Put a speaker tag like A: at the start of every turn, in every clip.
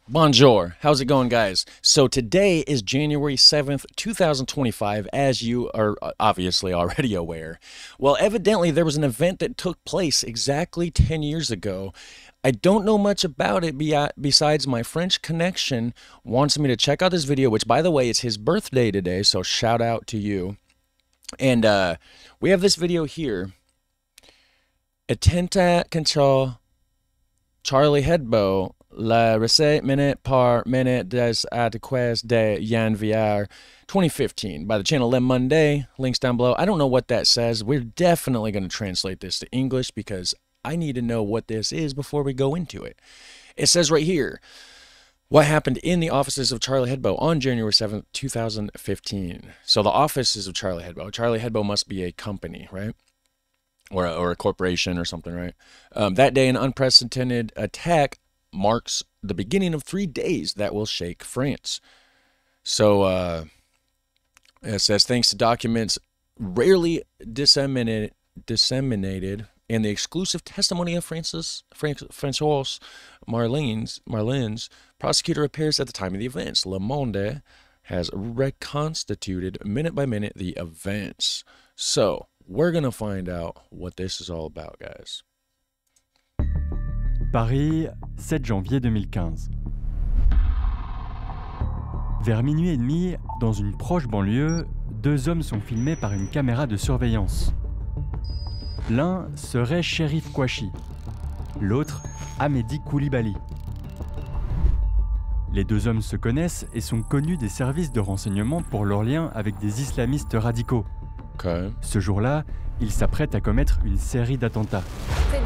A: Bonjour. How's it going, guys? So today is January 7th, 2025, as you are obviously already aware. Well, evidently there was an event that took place exactly 10 years ago. I don't know much about it besides my French connection wants me to check out this video, which, by the way, it's his birthday today, so shout out to you. And we have this video here. Atenta control Charlie Hebdo, la recette minute par minute des articles de Janvier 2015 by the channel Le Monde. Links down below. I don't know what that says. We're definitely going to translate this to English because I need to know what this is before we go into it. It says right here, what happened in the offices of Charlie Hebdo on January 7th, 2015. So the offices of Charlie Hebdo. Charlie Hebdo must be a company, right? Or a corporation or something, right? That day, an unprecedented attack marks the beginning of 3 days that will shake France. So it says, thanks to documents rarely disseminated and the exclusive testimony of Francois Marlins, prosecutor appears at the time of the events. Le Monde has reconstituted minute by minute the events. So we're going to find out what this is all about, guys.
B: Paris, 7 janvier 2015. Vers minuit et demi, dans une proche banlieue, 2 hommes sont filmés par une caméra de surveillance. L'un serait Cherif Kouachi, l'autre Hamedi Koulibaly. Les 2 hommes se connaissent et sont connus des services de renseignement pour leur lien avec des islamistes radicaux.
A: Okay.
B: Ce jour-là, ils s'apprêtent à commettre une série d'attentats.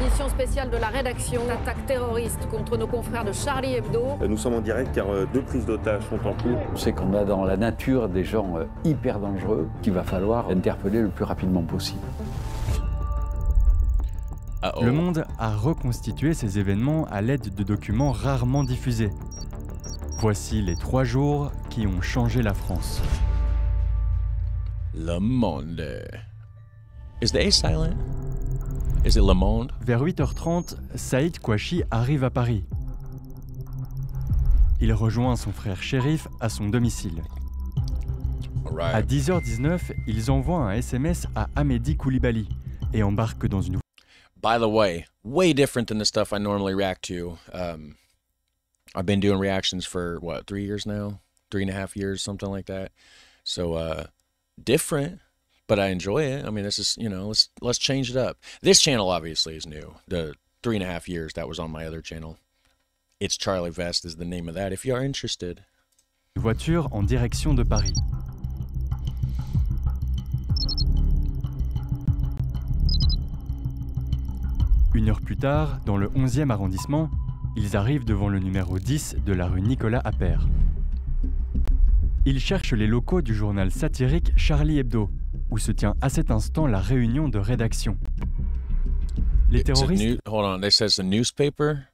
C: Édition spéciale de la rédaction, attaque terroriste contre nos confrères de Charlie Hebdo.
D: Nous sommes en direct car 2 prises d'otages sont en cours.
E: On sait qu'on a dans la nature des gens hyper dangereux qu'il va falloir interpeller le plus rapidement possible.
B: Le Monde a reconstitué ces événements à l'aide de documents rarement diffusés. Voici les 3 jours qui ont changé la France.
A: Le Monde. Is the A silent? Is it Le Monde?
B: Vers 8h30, Saïd Kouachi arrive à Paris. Il rejoint son frère Cherif à son domicile.
A: Right.
B: À 10h19, ils envoient un SMS à Hamedi Koulibaly et embarquent dans une...
A: By the way different than the stuff I normally react to. I've been doing reactions for, 3 years now? 3.5 years, something like that. So, different, but I enjoy it. I mean, this is, let's change it up. This channel obviously is new. The 3.5 years that was on my other channel. It's Charlie Vest is the name of that if you are interested.
B: Voiture en direction de Paris. Une heure plus tard, dans le 11e arrondissement, ils arrivent devant le numéro 10 de la rue Nicolas Appert. Ils cherchent les locaux du journal satirique Charlie Hebdo, où se tient à cet instant la réunion de rédaction. Les terroristes...
A: Hold on, this says the newspaper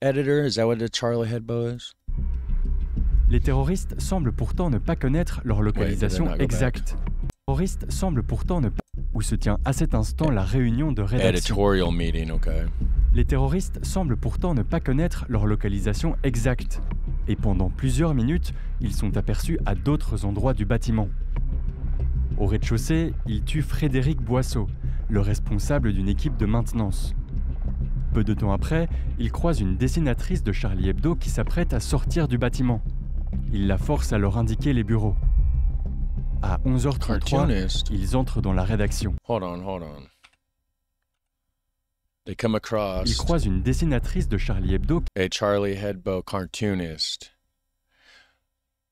A: editor. Is that what the Charlie Hebdo is?
B: Les terroristes semblent pourtant ne pas connaître leur localisation exacte. Les terroristes semblent pourtant ne pas... où se tient à cet instant la réunion de rédaction.
A: Editorial meeting, okay.
B: Les terroristes semblent pourtant ne pas connaître leur localisation exacte. Et pendant plusieurs minutes, ils sont aperçus à d'autres endroits du bâtiment. Au rez-de-chaussée, ils tuent Frédéric Boisseau, le responsable d'une équipe de maintenance. Peu de temps après, ils croisent une dessinatrice de Charlie Hebdo qui s'apprête à sortir du bâtiment. Ils la forcent à leur indiquer les bureaux. À 11h33, ils entrent dans la rédaction.
A: Hold on. They come across...
B: Ils croisent une dessinatrice de Charlie Hebdo.
A: A Charlie Hebdo cartoonist.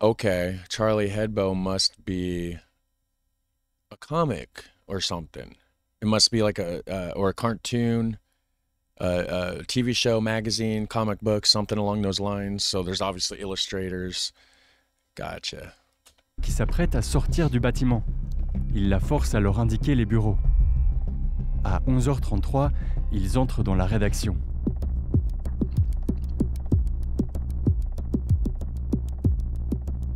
A: Okay, Charlie Hebdo must be a comic or something. It must be like a cartoon, a TV show, magazine, comic book, something along those lines. So there's obviously illustrators. Gotcha.
B: Qui s'apprête à sortir du bâtiment. Ils la forcent à leur indiquer les bureaux. À 11h33, ils entrent dans la rédaction.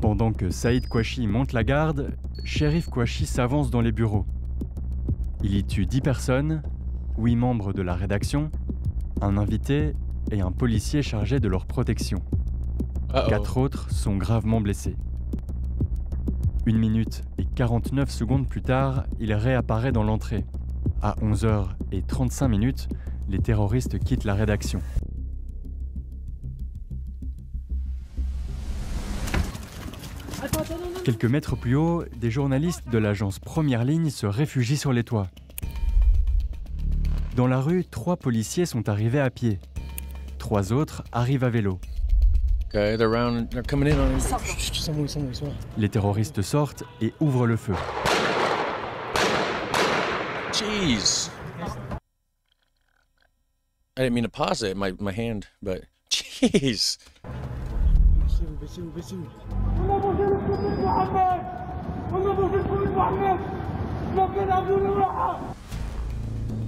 B: Pendant que Saïd Kouachi monte la garde, Cherif Kouachi s'avance dans les bureaux. Il y tue 10 personnes, 8 membres de la rédaction, un invité et un policier chargé de leur protection. 4 autres sont gravement blessés. 1 minute et 49 secondes plus tard, il réapparaît dans l'entrée. À 11h35, les terroristes quittent la rédaction. Quelques mètres plus haut, des journalistes de l'agence Première Ligne se réfugient sur les toits. Dans la rue, 3 policiers sont arrivés à pied. 3 autres arrivent à vélo.
A: Okay, they're coming in on
B: Les terroristes sortent et ouvrent le feu.
A: Jeez. I didn't mean to pause it, my hand, but jeez.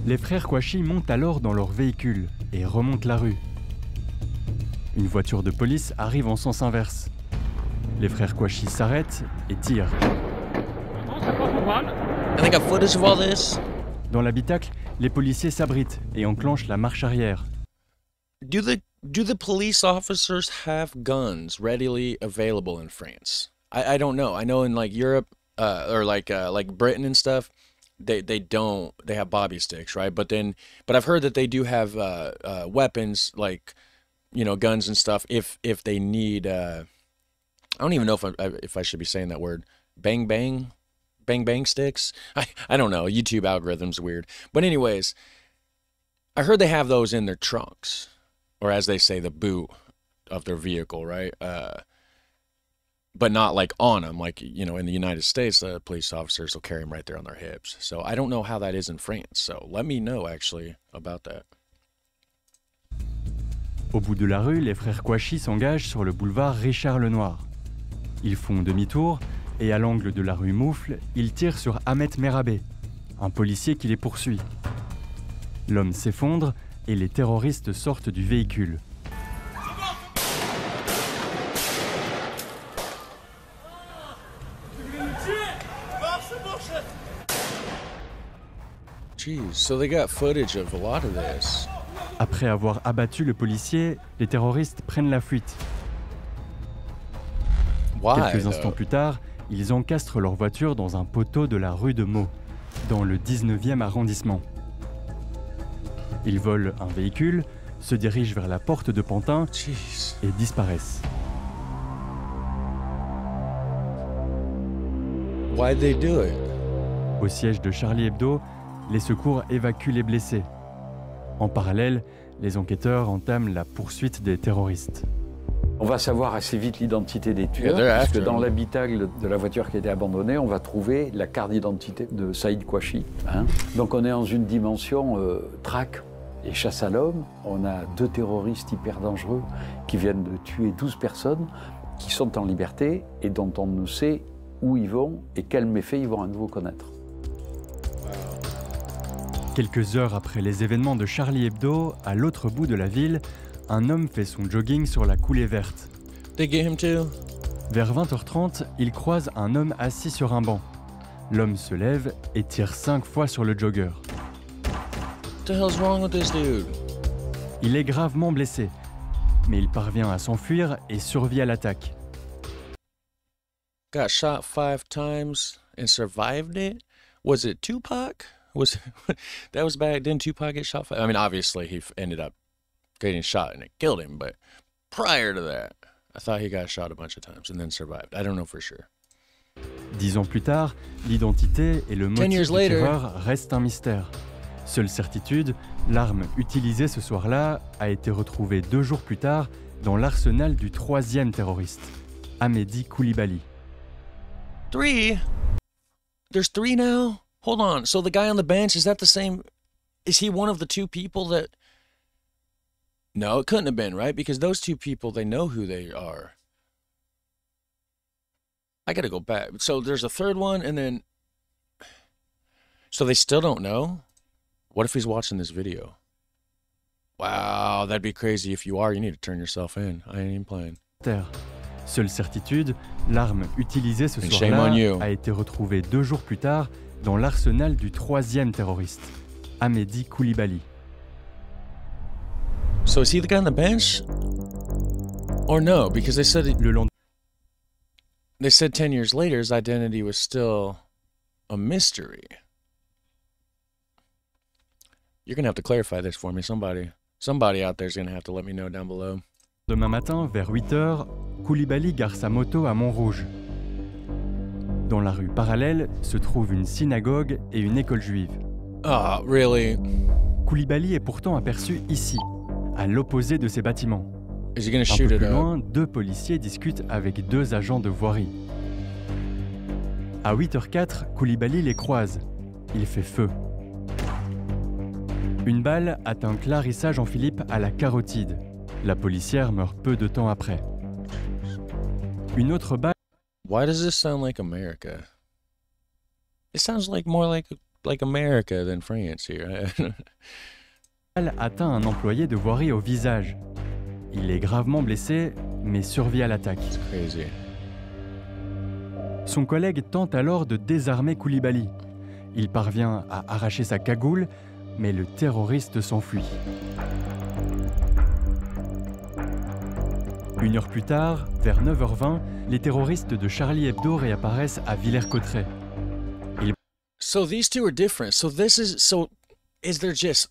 B: Les frères Kouachi montent alors dans leur véhicule et remontent la rue. Une voiture de police arrive en sens inverse. Les frères Kouachi s'arrêtent et tirent.
A: And they got footage of all this.
B: Dans l'habitacle, les policiers s'abritent et enclenchent la marche arrière.
A: Do the police officers have guns readily available in France? I don't know. I know in like Europe or like Britain and stuff, they don't. They have bobby sticks, right? But I've heard that they do have weapons like, you know, guns and stuff if they need. I don't even know if I should be saying that word. Bang sticks. I don't know. YouTube algorithm's weird. But anyways, I heard they have those in their trunks, or as they say, the boot of their vehicle, right? But not like on them, like, you know, in the United States, the police officers will carry them right there on their hips. So I don't know how that is in France. So let me know actually about that.
B: Au bout de la rue, les frères Kouachi s'engagent sur le boulevard Richard Lenoir. Ils font demi-tour et à l'angle de la rue Moufle, ils tirent sur Ahmet Merabé, un policier qui les poursuit. L'homme s'effondre et les terroristes sortent du véhicule.
A: Jeez, so they got footage of a lot of this.
B: Après avoir abattu le policier, les terroristes prennent la fuite.
A: Why,
B: Quelques instants plus tard, ils encastrent leur voiture dans un poteau de la rue de Meaux, dans le 19e arrondissement. Ils volent un véhicule, se dirigent vers la porte de Pantin
A: Jeez.
B: et disparaissent.
A: Why'd they do it?
B: Au siège de Charlie Hebdo, les secours évacuent les blessés. En parallèle, les enquêteurs entament la poursuite des terroristes.
E: On va savoir assez vite l'identité des tueurs,
A: Yeah,
E: parce que
A: after.
E: dans l'habitacle de la voiture qui a été abandonnée, on va trouver la carte d'identité de Saïd Kouachi. Donc on est dans une dimension traque et chasse à l'homme. On a 2 terroristes hyper dangereux qui viennent de tuer 12 personnes, qui sont en liberté et dont on ne sait où ils vont et quels méfaits ils vont à nouveau connaître.
B: Quelques heures après les événements de Charlie Hebdo, à l'autre bout de la ville, un homme fait son jogging sur la coulée verte.
A: They get him too?
B: Vers 20h30, il croise un homme assis sur un banc. L'homme se lève et tire 5 fois sur le jogger.
A: What the hell's wrong with this dude?
B: Il est gravement blessé, mais il parvient à s'enfuir et survit à l'attaque.
A: Got shot 5 times and survived it? Was it Tupac? That was bad. Didn't Tupac get shot? I mean, obviously he ended up getting shot and it killed him, but prior to that, I thought he got shot a bunch of times and then survived. I don't know for sure.
B: 10 ans plus tard, l'identité et le
A: 10
B: motif
A: years
B: du
A: later.
B: tireur restent un mystère. Seule certitude, l'arme utilisée ce soir-là a été retrouvée 2 jours plus tard dans l'arsenal du 3e terroriste, Hamedi Koulibaly.
A: 3? There's 3 now? Hold on. So the guy on the bench, is that the same? Is he one of the 2 people that... No, it couldn't have been, right? Because those 2 people, they know who they are. I gotta go back. So there's a 3rd one, and then... So they still don't know? What if he's watching this video? Wow, that'd be crazy. If you are, you need to turn yourself in. I ain't even playing.
B: Seule certitude, l'arme utilisée ce
A: And shame on you.
B: soir-là a été retrouvée 2 jours plus tard dans l'arsenal du 3e terroriste, Hamedi Koulibaly.
A: So is he the guy on the bench? Or no, because they said
B: Le lendemain,
A: 10 years later his identity was still a mystery. You're gonna have to clarify this for me. Somebody out there's gonna have to let me know down below.
B: demain matin, vers 8 h, Koulibaly gare sa moto à Montrouge. Dans la rue parallèle se trouve une synagogue et une école juive.
A: Oh, really?
B: Koulibaly est pourtant aperçu ici, à l'opposé de ces bâtiments.
A: Is he gonna
B: Un
A: shoot
B: peu
A: it
B: plus
A: up?
B: loin, 2 policiers discutent avec 2 agents de voirie. À 8h04, Koulibaly les croise. Il fait feu. Une balle atteint Clarissa Jean-Philippe à la carotide. La policière meurt peu de temps après. Une autre balle
A: Why does this sound like America? It sounds like more like America than France here.
B: atteint un employé de voirie au visage. Il est gravement blessé, mais survit à l'attaque.
A: It's crazy.
B: Son collègue tente alors de désarmer Koulibaly. Il parvient à arracher sa cagoule, mais le terroriste s'enfuit. Une heure plus tard, vers 9h20, les terroristes de Charlie Hebdo réapparaissent à Villers-Cotterêts.
A: So these two are different. So is there just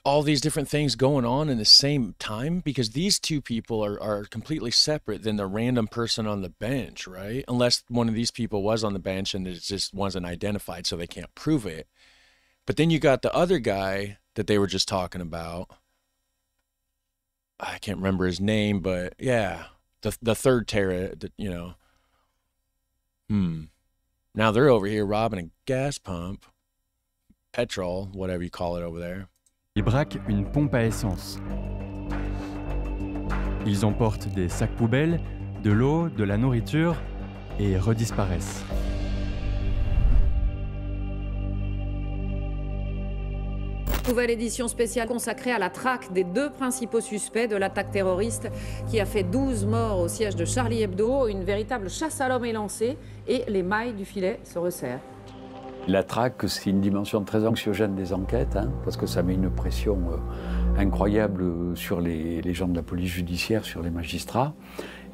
A: all these different things going on in the same time? Because these two people are completely separate than the random person on the bench, right? Unless one of these people was on the bench and it just wasn't identified, so they can't prove it. But then you got the other guy that they were just talking about. I can't remember his name, but yeah, the third terror, you know. Now they're over here robbing a gas pump, petrol, whatever you call it over there.
B: Ils braquent une pompe à essence. Ils emportent des sacs poubelles, de l'eau, de la nourriture et redisparaissent.
C: Nouvelle édition spéciale consacrée à la traque des 2 principaux suspects de l'attaque terroriste qui a fait 12 morts au siège de Charlie Hebdo. Une véritable chasse à l'homme est lancée et les mailles du filet se resserrent.
E: La traque, c'est une dimension très anxiogène des enquêtes, parce que ça met une pression incroyable sur les gens de la police judiciaire, sur les magistrats.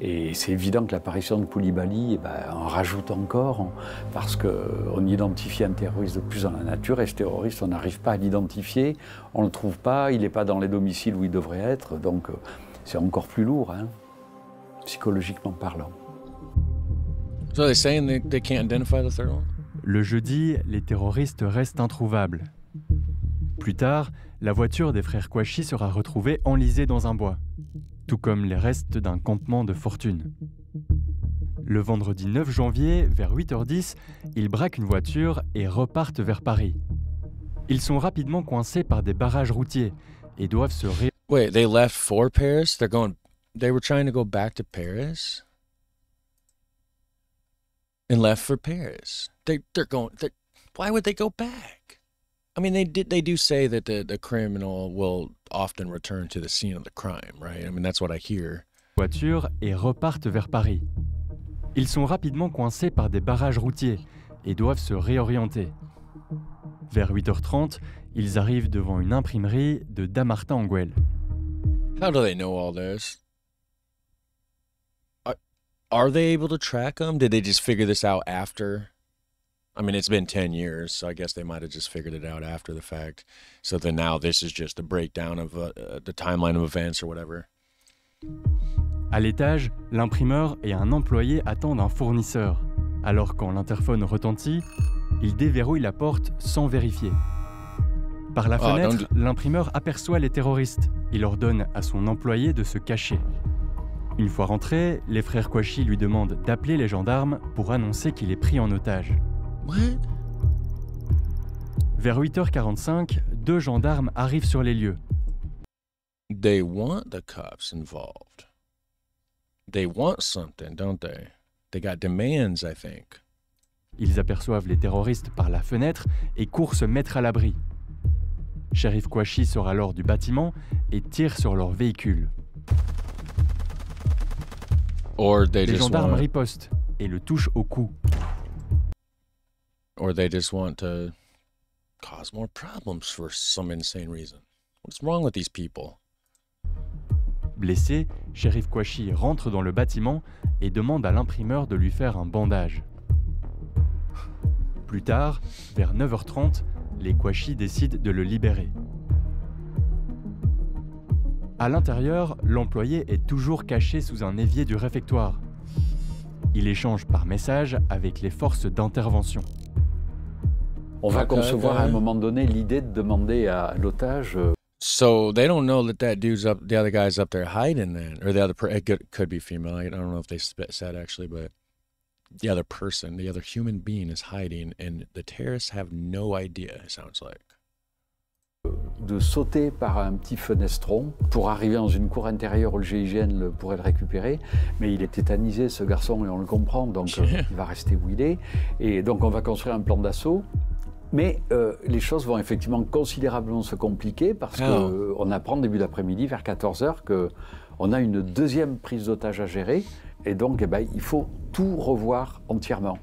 E: Et c'est évident que l'apparition de Koulibaly en rajoute encore, parce qu'on identifie un terroriste de plus dans la nature, et ce terroriste, on n'arrive pas à l'identifier, on ne le trouve pas, il n'est pas dans les domiciles où il devrait être, donc c'est encore plus lourd, psychologiquement parlant.
A: So they're saying they can't identify the third one?
B: Le jeudi, les terroristes restent introuvables. Plus tard, la voiture des frères Kouachi sera retrouvée enlisée dans un bois, tout comme les restes d'un campement de fortune. Le vendredi 9 janvier, vers 8h10, ils braquent une voiture et repartent vers Paris. Ils sont rapidement coincés par des barrages routiers et doivent se
A: Wait, they left for Paris? They were trying to go back to Paris? And left for Paris. Why would they go back? I mean, they do say that the criminal will often return to the scene of the crime, right? I mean, that's what I hear.
B: Voiture et repartent vers Paris. Ils sont rapidement coincés par des barrages routiers et doivent se réorienter. Vers 8h30, ils arrivent devant une imprimerie de Dammartin-en-Goële.
A: How do they know all this? Are they able to track them? Did they just figure this out after? I mean, it's been 10 years, so I guess they might have just figured it out after the fact. So then now this is just a breakdown of the timeline of events or whatever.
B: À l'étage, l'imprimeur et un employé attendent un fournisseur. Alors quand l'interphone retentit, il déverrouille la porte sans vérifier. Par la fenêtre, l'imprimeur aperçoit les terroristes. Il ordonne à son employé de se cacher. Une fois rentré, les frères Kouachi lui demandent d'appeler les gendarmes pour annoncer qu'il est pris en otage.
A: What?
B: Vers 8h45, 2 gendarmes arrivent sur les lieux.
A: They want the cops involved. They want something, don't they? They got demands, I think.
B: Ils aperçoivent les terroristes par la fenêtre et courent se mettre à l'abri. Shérif Kouachi sort alors du bâtiment et tire sur leur véhicule. Les gendarmes ripostent et le touchent au cou.
A: Or they just want to cause more problems for some insane reason. What's wrong with these people?
B: Blessé, Cherif Kouachi rentre dans le bâtiment et demande à l'imprimeur de lui faire un bandage. Plus tard, vers 9h30, les Kouachi décident de le libérer. À l'intérieur, l'employé est toujours caché sous un évier du réfectoire. Il échange par message avec les forces d'intervention.
E: On va concevoir à un moment donné l'idée de demander à l'otage.
A: So they don't know that dude's up, the other guy's up there hiding then, or the other it could be female. I don't know if they said actually, but the other person, the other human being is hiding, and the terrorists have no idea. It sounds like.
E: De sauter par un petit fenestron pour arriver dans une cour intérieure où le GIGN pourrait le récupérer. Mais il est tétanisé, ce garçon, et on le comprend, donc il va rester où il est. Et donc on va construire un plan d'assaut. Mais les choses vont effectivement considérablement se compliquer parce qu'on apprend début d'après-midi, vers 14h, qu'on a une deuxième prise d'otage à gérer. Et donc il faut tout revoir entièrement.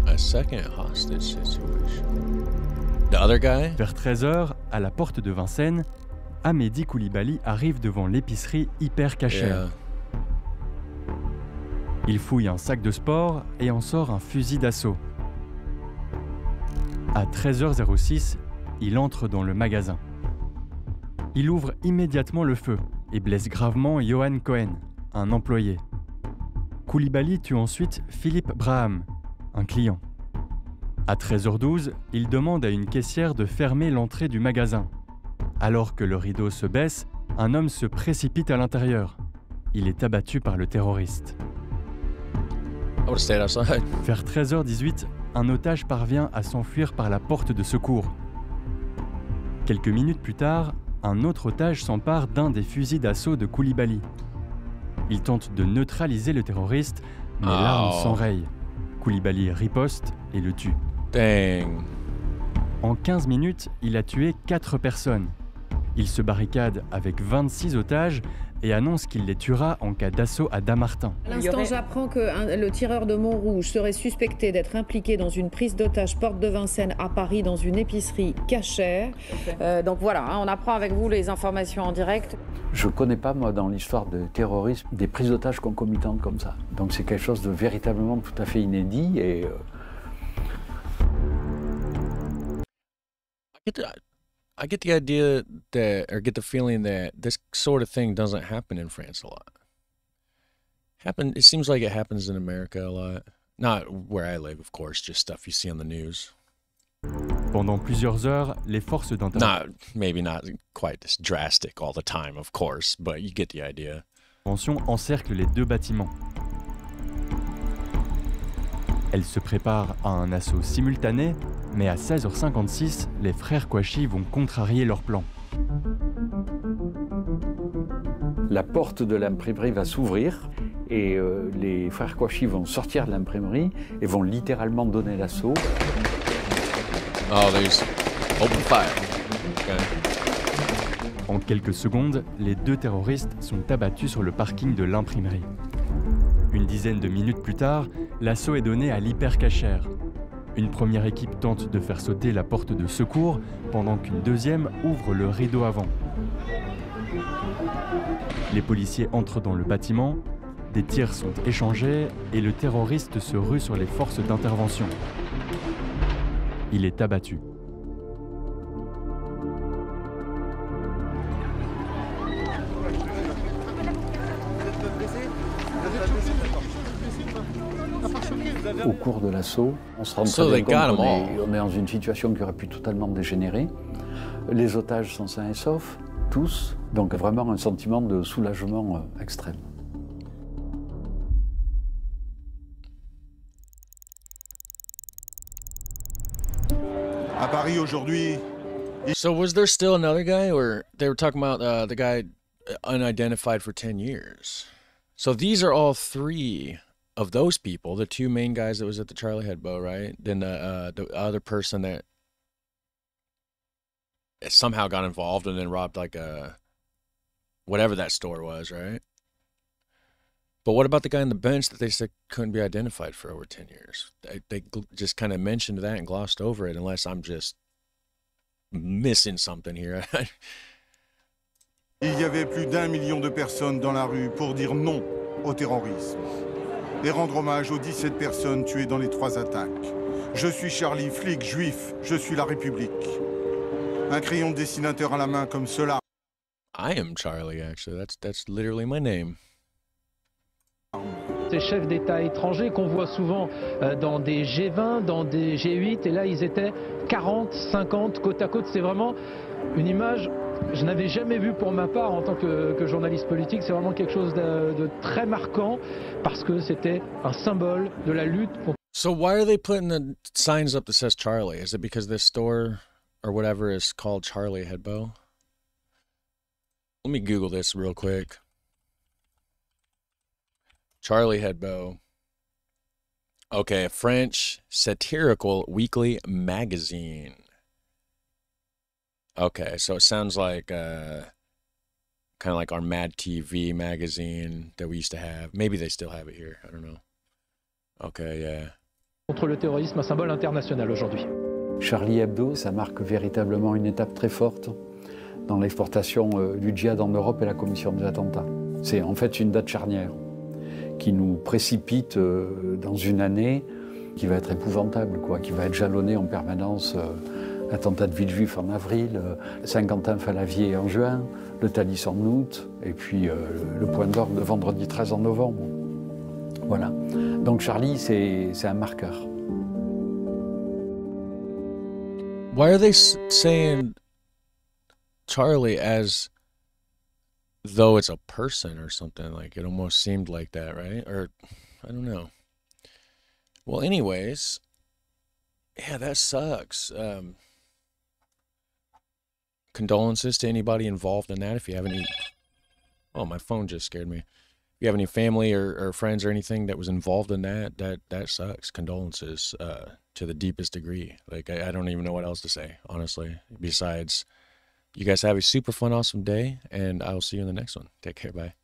A: A second hostage situation. The other guy?
B: Vers 13h, à la porte de Vincennes, Amédi Koulibaly arrive devant l'épicerie Hyper Cacher.
A: Yeah.
B: Il fouille un sac de sport et en sort un fusil d'assaut. À 13h06, il entre dans le magasin. Il ouvre immédiatement le feu et blesse gravement Johan Cohen, un employé. Koulibaly tue ensuite Philippe Braham, un client. À 13h12, il demande à une caissière de fermer l'entrée du magasin. Alors que le rideau se baisse, un homme se précipite à l'intérieur. Il est abattu par le terroriste.
A: I would have stayed outside.
B: Vers 13h18, un otage parvient à s'enfuir par la porte de secours. Quelques minutes plus tard, un autre otage s'empare d'un des fusils d'assaut de Koulibaly. Il tente de neutraliser le terroriste, mais l'arme s'enraye. Koulibaly riposte et le tue.
A: Dang.
B: En 15 minutes, il a tué 4 personnes. Il se barricade avec 26 otages et annonce qu'il les tuera en cas d'assaut à Dammartin.
C: À l'instant, j'apprends que le tireur de Montrouge serait suspecté d'être impliqué dans une prise d'otage porte de Vincennes à Paris dans une épicerie cachère. Donc voilà, on apprend avec vous les informations en direct.
E: Je ne connais pas, moi, dans l'histoire de terrorisme, des prises d'otages concomitantes comme ça. Donc c'est quelque chose de véritablement tout à fait inédit et...
A: I get the idea that, or get the feeling that this sort of thing doesn't happen in France a lot. It seems like it happens in America a lot. Not where I live, of course, just stuff you see on the news.
B: Pendant plusieurs heures, les forces d'intervention...
A: Maybe not quite this drastic all the time, of course, but you get the idea.
B: encerclent les deux bâtiments. Elles se préparent à un assaut simultané, mais à 16h56, les frères Kouachi vont contrarier leur plan.
E: La porte de l'imprimerie va s'ouvrir et les frères Kouachi vont sortir de l'imprimerie et vont littéralement donner l'assaut.
A: Oh, there's open fire. Okay.
B: En quelques secondes, les deux terroristes sont abattus sur le parking de l'imprimerie. Une dizaine de minutes plus tard, l'assaut est donné à l'hypercachère. Une première équipe tente de faire sauter la porte de secours, pendant qu'une deuxième ouvre le rideau avant. Les policiers entrent dans le bâtiment, des tirs sont échangés et le terroriste se rue sur les forces d'intervention. Il est abattu.
E: Au cours de l'assaut, on se rend très bien compte qu'on est dans une situation qui aurait pu totalement dégénérer. Les otages sont sains et saufs, tous, donc vraiment un sentiment de soulagement extrême.
F: À Paris aujourd'hui.
A: So was there still another guy, or they were talking about the guy unidentified for 10 years? So these are all three of those people, the two main guys that was at the Charlie Hebdo, right? Then the other person that somehow got involved and then robbed like a whatever that store was, right? But what about the guy on the bench that they said couldn't be identified for over 10 years? They just kind of mentioned that and glossed over it, unless I'm just missing something here.
F: Il y avait plus d'1 million de personnes dans la rue pour dire non au terrorisme et rendre hommage aux 17 personnes tuées dans les 3 attaques. Je suis Charlie, flic juif, je suis la République. Un crayon de dessinateur à la main comme cela.
A: I am Charlie, actually. That's literally my name.
G: Ces chefs d'État étrangers qu'on voit souvent dans des G20, dans des G8, et là ils étaient 40, 50 côte à côte. C'est vraiment une image que je n'avais jamais vue pour ma part en tant que journaliste politique. C'est vraiment quelque chose de très marquant parce que c'était un symbole de la lutte contre.
A: So why are they putting the signs up that says Charlie? Is it because this store or whatever is called Charlie Hebdo? Let me Google this real quick. Charlie Hebdo. Okay, a French satirical weekly magazine. Okay, so it sounds like kind of like our Mad TV magazine that we used to have. Maybe they still have it here. I don't know. Okay, yeah.
G: Contre le terrorisme, un symbole international aujourd'hui.
E: Charlie Hebdo, ça marque véritablement une étape très forte dans l'exportation du djihad en Europe et la commission des attentats. C'est en fait une date charnière qui nous précipite dans une année qui va être épouvantable, quoi, qui va être jalonnée en permanence. Attentat de Villejuif en avril, Saint-Quentin-Falavier en juin, le Thalys en août, et puis le Point d'Orgue de vendredi 13 en novembre. Voilà. Donc Charlie, c'est un marqueur.
A: Why are they saying Charlie as though it's a person or something? Like, it almost seemed like that, right? Or, I don't know. Well, anyways, yeah, that sucks. Condolences to anybody involved in that. If you have any... Oh, my phone just scared me. If you have any family or friends or anything that was involved in that sucks. Condolences to the deepest degree. Like, I don't even know what else to say, honestly. Besides, you guys have a super fun, awesome day, and I will see you in the next one. Take care. Bye.